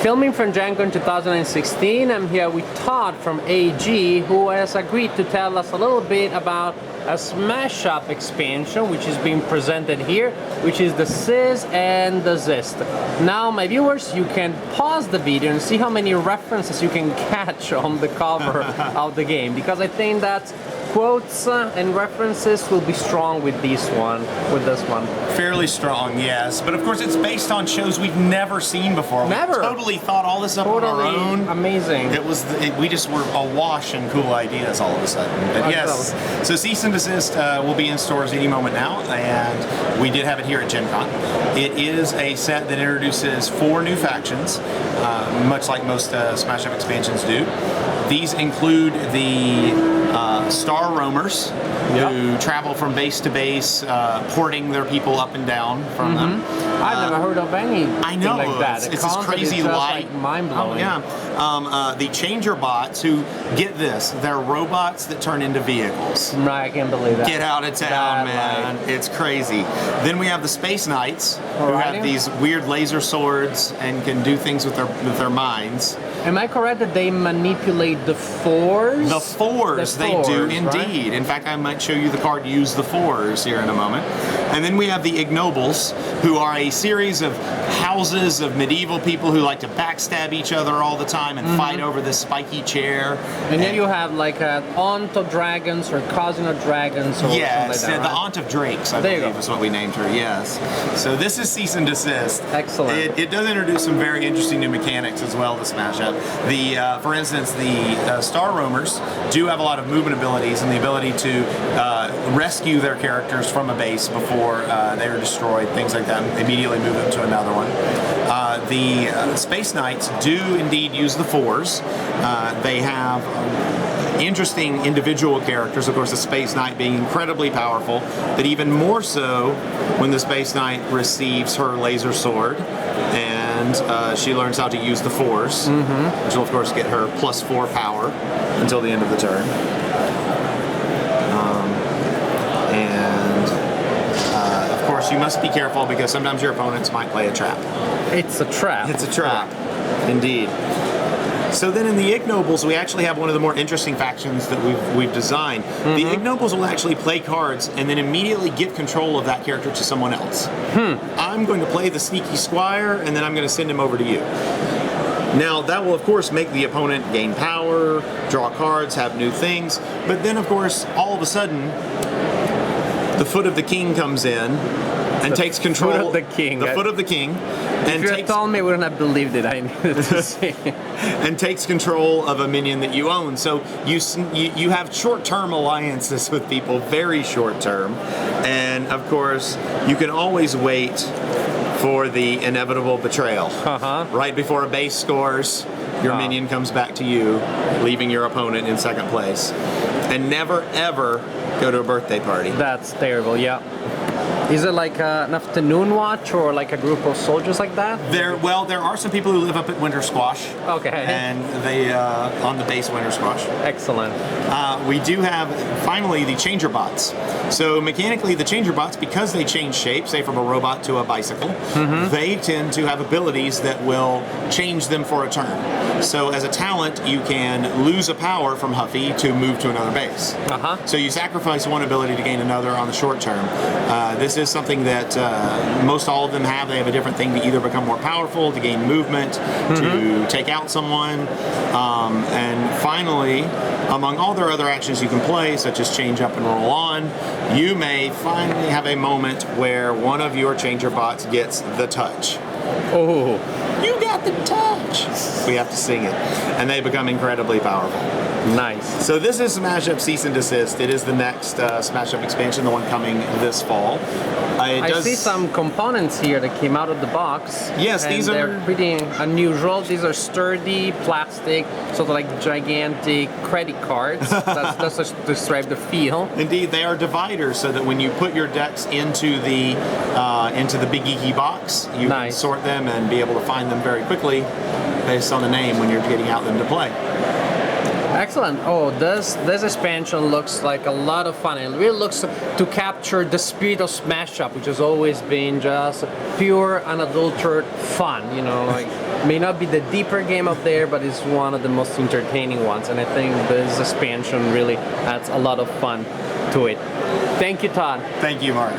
Filming from GenCon 2016, I'm here with Todd from AG, who has agreed to tell us a little bit about a Smash Up expansion, which is being presented here, which is Desist and Desist. Now, my viewers, you can pause the video and see how many references you can catch on the cover of the game, because I think that quotes and references will be strong with this one. Fairly strong, yes. But of course, it's based on shows we've never seen before. Never. We totally thought all this up on our own. Amazing. We just were awash in cool ideas all of a sudden. But yes, so Cease and Desist will be in stores any moment now, and we did have it here at GenCon. It is a set that introduces 4 new factions, much like most Smash Up expansions do. These include the Star Roamers, who travel from base to base, porting their people up and down from them. I've never heard of anything like that. It's this crazy light. Like mind-blowing. The Changer Bots, who, get this, they're robots that turn into vehicles. Right, I can't believe that. Get out of town, man. It's crazy. Then we have the Space Knights, who have these weird laser swords and can do things with their minds. Am I correct that they manipulate the Force? The Force, they do indeed. Right? In fact, I might show you the card Use the Force here in a moment. And then we have the Ignobles, who are a series of houses of medieval people who like to backstab each other all the time and fight over this spiky chair. And then you have like an aunt of dragons or cousin of dragons or something like that, the aunt of drakes, I believe is what we named her, yes. So this is Cease and Desist. Excellent. It does introduce some very interesting new mechanics as well to Smash Up. For instance, the Star Roamers do have a lot of movement abilities and the ability to rescue their characters from a base before they are destroyed, things like that, and immediately move them to another one. The Space Knights do indeed use the Fours. They have interesting individual characters, of course the Space Knight being incredibly powerful, but even more so when the Space Knight receives her laser sword and she learns how to use the Force, which will of course get her +4 power until the end of the turn. Of course you must be careful because sometimes your opponents might play a trap. It's a trap. It's a trap, indeed. So then in the Ignobles, we actually have one of the more interesting factions that we've designed. The Ignobles will actually play cards and then immediately give control of that character to someone else. I'm going to play the Sneaky Squire, and then I'm going to send him over to you. Now, that will, of course, make the opponent gain power, draw cards, have new things, but then, of course, all of a sudden, the Foot of the King comes in and takes control. Foot of the King. The Foot of the King. If you had told me, I wouldn't have believed it. I needed to see. And takes control of a minion that you own. So you have short-term alliances with people, very short-term. And, of course, you can always wait for the inevitable betrayal. Right before a base scores, your minion comes back to you, leaving your opponent in second place. And never, ever go to a birthday party. That's terrible, yeah. Is it like an afternoon watch or like a group of soldiers like that? There are some people who live up at Winter Squash. Okay. And they on the base Winter Squash. Excellent. We do have finally the Changer Bots. So mechanically, the Changer Bots, because they change shape, say from a robot to a bicycle, they tend to have abilities that will change them for a turn. So as a talent, you can lose a power from Huffy to move to another base. So you sacrifice one ability to gain another on the short term. This is something that most all of them have. They have a different thing to either become more powerful, to gain movement, to take out someone, and finally, among all their other actions you can play, such as change up and roll on, you may finally have a moment where one of your Changer Bots gets the touch. Oh. You got the touch! We have to sing it. And they become incredibly powerful. Nice. So this is Smash Up Cease and Desist. It is the next Smash Up expansion, the one coming this fall. I see some components here that came out of the box. Yes, these are... they're pretty unusual. These are sturdy, plastic, sort of like gigantic credit cards. That's just to describe the feel. Indeed, they are dividers, so that when you put your decks into the Big Geeky box, you can sort them and be able to find them very quickly based on the name when you're getting out them to play. Excellent. Oh, this expansion looks like a lot of fun. It really looks to capture the spirit of Smash Up, which has always been just pure, unadulterated fun. You know, like may not be the deeper game out there, but it's one of the most entertaining ones. And I think this expansion really adds a lot of fun to it. Thank you, Todd. Thank you, Mark.